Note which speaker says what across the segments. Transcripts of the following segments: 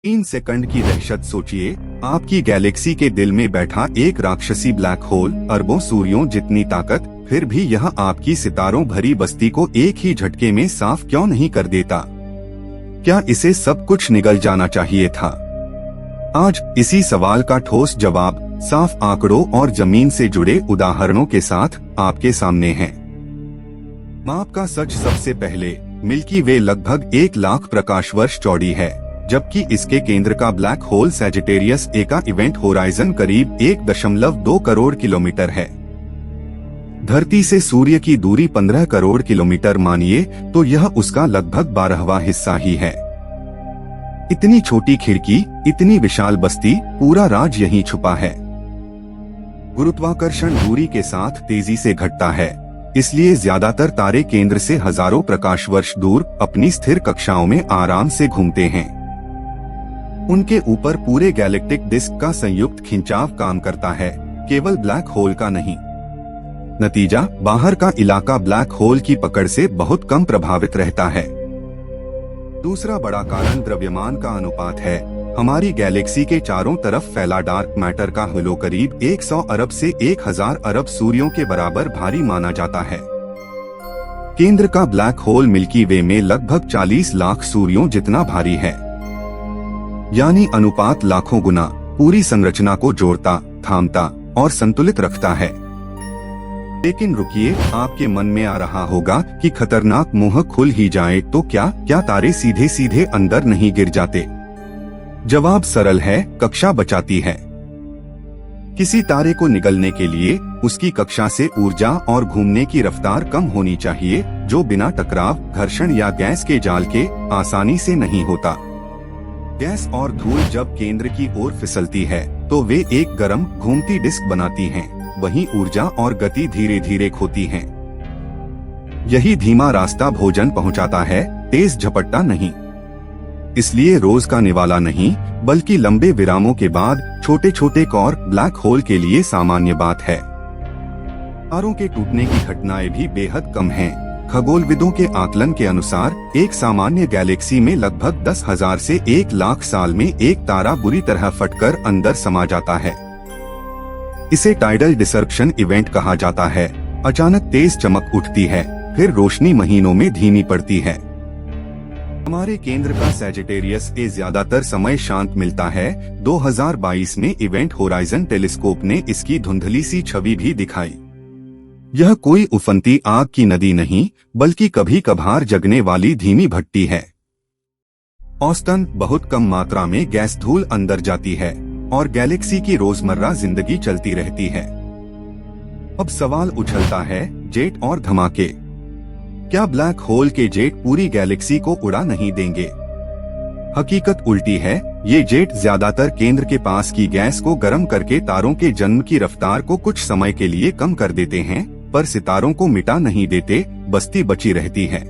Speaker 1: 3 second की दहशत सोचिए, आपकी गैलेक्सी के दिल में बैठा एक राक्षसी ब्लैक होल, अरबों सूर्यों जितनी ताकत, फिर भी यह आपकी सितारों भरी बस्ती को एक ही झटके में साफ क्यों नहीं कर देता? क्या इसे सब कुछ निगल जाना चाहिए था? आज इसी सवाल का ठोस जवाब साफ आंकड़ों और जमीन से जुड़े उदाहरणों के साथ आपके सामने है। माप का सच सबसे पहले, मिल्की वे लगभग 1 लाख प्रकाश वर्ष चौड़ी है, जबकि इसके केंद्र का ब्लैक होल सैजिटेरियस ए का इवेंट होराइजन करीब 1.2 करोड़ किलोमीटर है। धरती से सूर्य की दूरी 15 करोड़ किलोमीटर मानिए तो यह उसका लगभग 12वां हिस्सा ही है। इतनी छोटी खिड़की, इतनी विशाल बस्ती, पूरा राज यहीं छुपा है। गुरुत्वाकर्षण दूरी के साथ तेजी से घटता है, इसलिए ज्यादातर तारे केंद्र से हजारों प्रकाश वर्ष दूर अपनी स्थिर कक्षाओं में आराम से घूमते हैं। उनके ऊपर पूरे गैलेक्टिक डिस्क का संयुक्त खिंचाव काम करता है, केवल ब्लैक होल का नहीं। नतीजा, बाहर का इलाका ब्लैक होल की पकड़ से बहुत कम प्रभावित रहता है। दूसरा बड़ा कारण द्रव्यमान का अनुपात है। हमारी गैलेक्सी के चारों तरफ फैला डार्क मैटर का हलो करीब 100 अरब से 1000 अरब सूर्यों के बराबर भारी माना जाता है। केंद्र का ब्लैक होल मिल्की वे में लगभग 40 लाख सूर्यों जितना भारी है, यानी अनुपात लाखों गुना पूरी संरचना को जोड़ता, थामता और संतुलित रखता है। लेकिन रुकिए, आपके मन में आ रहा होगा कि खतरनाक मुंह खुल ही जाए तो क्या तारे सीधे सीधे अंदर नहीं गिर जाते? जवाब सरल है, कक्षा बचाती है। किसी तारे को निगलने के लिए उसकी कक्षा से ऊर्जा और घूमने की रफ्तार कम होनी चाहिए, जो बिना टकराव, घर्षण या गैस के जाल के आसानी से नहीं होता। गैस और धूल जब केंद्र की ओर फिसलती है तो वे एक गर्म, घूमती डिस्क बनाती हैं, वहीं ऊर्जा और गति धीरे धीरे खोती हैं। यही धीमा रास्ता भोजन पहुंचाता है, तेज झपट्टा नहीं। इसलिए रोज का निवाला नहीं, बल्कि लंबे विरामों के बाद छोटे छोटे कौर ब्लैक होल के लिए सामान्य बात है। तारों के टूटने की घटनाएं भी बेहद कम हैं। खगोलविदों के आकलन के अनुसार एक सामान्य गैलेक्सी में लगभग 10,000 से 1 लाख साल में एक तारा बुरी तरह फटकर अंदर समा जाता है। इसे टाइडल डिसरप्शन इवेंट कहा जाता है। अचानक तेज चमक उठती है, फिर रोशनी महीनों में धीमी पड़ती है। हमारे केंद्र का सैजिटेरियस ए ज्यादातर समय शांत मिलता है। 2022 में इवेंट होराइजन टेलीस्कोप ने इसकी धुंधली सी छवि भी दिखाई। यह कोई उफनती आग की नदी नहीं, बल्कि कभी कभार जगने वाली धीमी भट्टी है। औसतन बहुत कम मात्रा में गैस धूल अंदर जाती है और गैलेक्सी की रोजमर्रा जिंदगी चलती रहती है। अब सवाल उछलता है, जेट और धमाके। क्या ब्लैक होल के जेट पूरी गैलेक्सी को उड़ा नहीं देंगे? हकीकत उल्टी है। ये जेट ज्यादातर केंद्र के पास की गैस को गर्म करके तारों के जन्म की रफ्तार को कुछ समय के लिए कम कर देते हैं, पर सितारों को मिटा नहीं देते, बस्ती बची रहती है।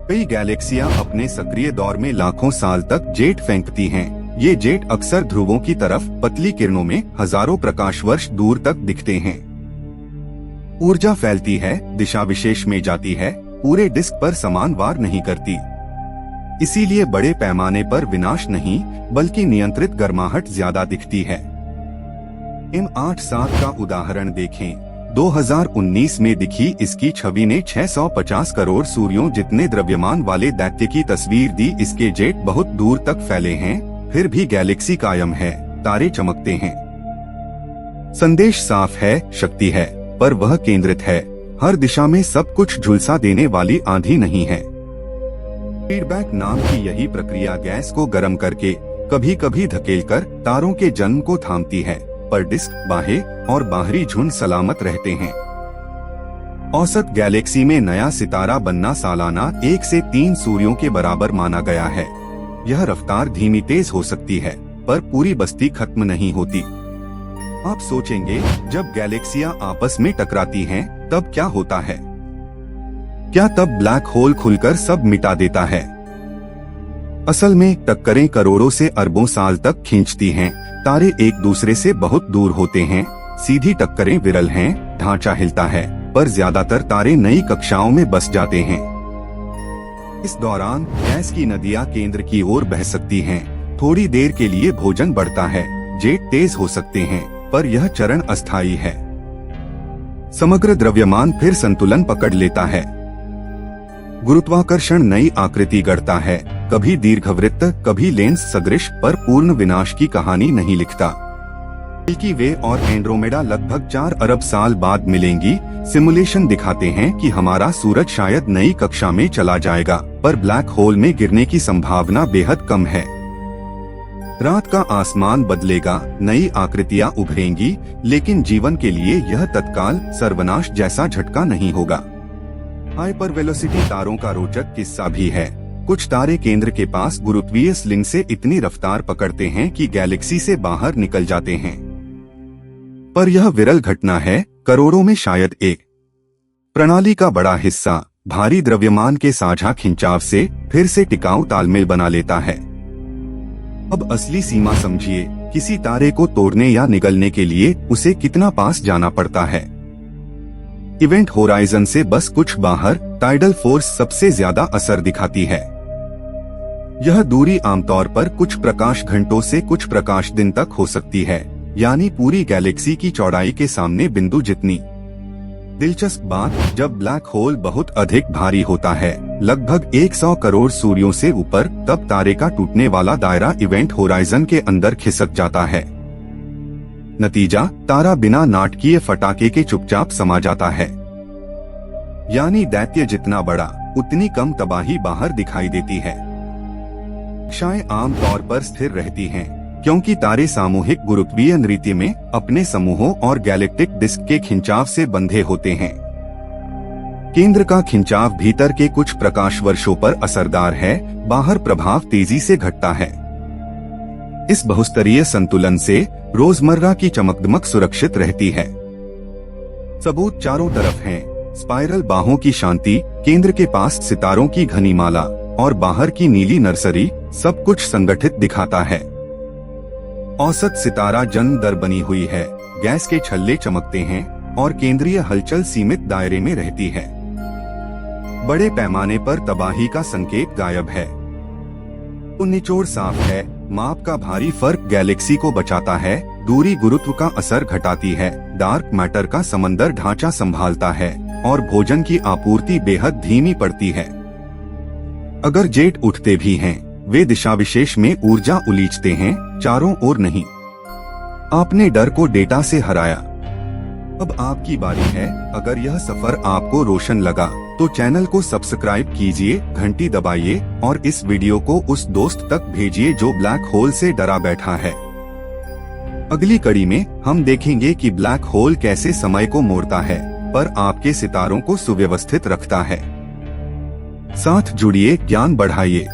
Speaker 1: कई गैलेक्सियां अपने सक्रिय दौर में लाखों साल तक जेट फेंकती हैं। ये जेट अक्सर ध्रुवों की तरफ पतली किरणों में हजारों प्रकाश वर्ष दूर तक दिखते हैं। ऊर्जा फैलती है, दिशा विशेष में जाती है, पूरे डिस्क पर समान वार नहीं करती। इसीलिए बड़े पैमाने पर विनाश नहीं, बल्कि नियंत्रित गर्माहट ज्यादा दिखती है। M87 का उदाहरण देखें। 2019 में दिखी इसकी छवि ने 650 करोड़ सूर्यों जितने द्रव्यमान वाले दैत्य की तस्वीर दी। इसके जेट बहुत दूर तक फैले हैं, फिर भी गैलेक्सी कायम है, तारे चमकते हैं। संदेश साफ है, शक्ति है, पर वह केंद्रित है। हर दिशा में सब कुछ झुलसा देने वाली आंधी नहीं है। फीडबैक नाम की यही प्रक्रिया गैस को गर्म करके, कभी कभी धकेलकर तारों के जन्म को थामती है, पर डिस्क, बाहें और बाहरी झुंड सलामत रहते हैं। औसत गैलेक्सी में नया सितारा बनना सालाना 1 से 3 सूर्यों के बराबर माना गया है। यह रफ्तार धीमी तेज हो सकती है, पर पूरी बस्ती खत्म नहीं होती। आप सोचेंगे, जब गैलेक्सियां आपस में टकराती हैं, तब क्या होता है? क्या तब ब्लैक होल खुलकर सब मिटा देता है? असल में टक्करें करोड़ों से अरबों साल तक खींचती हैं। तारे एक दूसरे से बहुत दूर होते हैं। सीधी टक्करें विरल हैं, ढांचा हिलता है, पर ज्यादातर तारे नई कक्षाओं में बस जाते हैं। इस दौरान गैस की नदियां केंद्र की ओर बह सकती हैं, थोड़ी देर के लिए भोजन बढ़ता है, जेट तेज हो सकते हैं, पर यह चरण अस्थायी है। समग्र द्रव्यमान फिर संतुलन पकड़ लेता है। गुरुत्वाकर्षण नई आकृति गढ़ता है, कभी दीर्घवृत्त, कभी लेंस सदृश, पर पूर्ण विनाश की कहानी नहीं लिखता। मिल्की वे और एंड्रोमेडा लगभग 4 अरब साल बाद मिलेंगी। सिमुलेशन दिखाते हैं कि हमारा सूरज शायद नई कक्षा में चला जाएगा, पर ब्लैक होल में गिरने की संभावना बेहद कम है। रात का आसमान बदलेगा, नई आकृतियां उभरेंगी, लेकिन जीवन के लिए यह तत्काल सर्वनाश जैसा झटका नहीं होगा। हाइपरवेलोसिटी तारों का रोचक किस्सा भी है। कुछ तारे केंद्र के पास गुरुत्वीय स्लिंग से इतनी रफ्तार पकड़ते हैं कि गैलेक्सी से बाहर निकल जाते हैं। पर यह विरल घटना है, करोड़ों में शायद एक। प्रणाली का बड़ा हिस्सा भारी द्रव्यमान के साझा खिंचाव से फिर से टिकाऊ तालमेल बना लेता है। अब असली सीमा समझिए, किसी तारे को तोड़ने या निगलने के लिए उसे कितना पास जाना पड़ता है। इवेंट होराइजन से बस कुछ बाहर टाइडल फोर्स सबसे ज्यादा असर दिखाती है। यह दूरी आमतौर पर कुछ प्रकाश घंटों से कुछ प्रकाश दिन तक हो सकती है, यानी पूरी गैलेक्सी की चौड़ाई के सामने बिंदु जितनी। दिलचस्प बात, जब ब्लैक होल बहुत अधिक भारी होता है, लगभग 100 करोड़ सूर्यों से ऊपर, तब तारे का टूटने वाला दायरा इवेंट होराइजन के अंदर खिसक जाता है। नतीजा, तारा बिना नाटकीय फटाके के चुपचाप समा जाता है। यानी दैत्य जितना बड़ा, उतनी कम तबाही बाहर दिखाई देती है। कक्षाएं आमतौर पर स्थिर रहती हैं, क्योंकि तारे सामूहिक गुरुत्वीय नृत्य में अपने समूहों और गैलेक्टिक डिस्क के खिंचाव से बंधे होते हैं। केंद्र का खिंचाव भीतर के कुछ प्रकाश वर्षों पर असरदार है, बाहर प्रभाव तेजी से घटता है। इस बहुस्तरीय संतुलन से रोजमर्रा की चमकदमक सुरक्षित रहती है। सबूत चारों तरफ हैं। स्पाइरल बाहों की शांति, केंद्र के पास सितारों की घनी माला और बाहर की नीली नर्सरी, सब कुछ संगठित दिखाता है। औसत सितारा जन्म दर बनी हुई है, गैस के छल्ले चमकते हैं और केंद्रीय हलचल सीमित दायरे में रहती है। बड़े पैमाने पर तबाही का संकेत गायब है। तो निचोड़ साफ है, माप का भारी फर्क गैलेक्सी को बचाता है, दूरी गुरुत्व का असर घटाती है, डार्क मैटर का समंदर ढांचा संभालता है और भोजन की आपूर्ति बेहद धीमी पड़ती है। अगर जेट उठते भी हैं, वे दिशा विशेष में ऊर्जा उलीचते हैं, चारों ओर नहीं। आपने डर को डेटा से हराया। अब आपकी बारी है। अगर यह सफर आपको रोशन लगा तो चैनल को सब्सक्राइब कीजिए, घंटी दबाइए और इस वीडियो को उस दोस्त तक भेजिए जो ब्लैक होल से डरा बैठा है। अगली कड़ी में हम देखेंगे कि ब्लैक होल कैसे समय को मोड़ता है, पर आपके सितारों को सुव्यवस्थित रखता है। साथ जुड़िए, ज्ञान बढ़ाइए।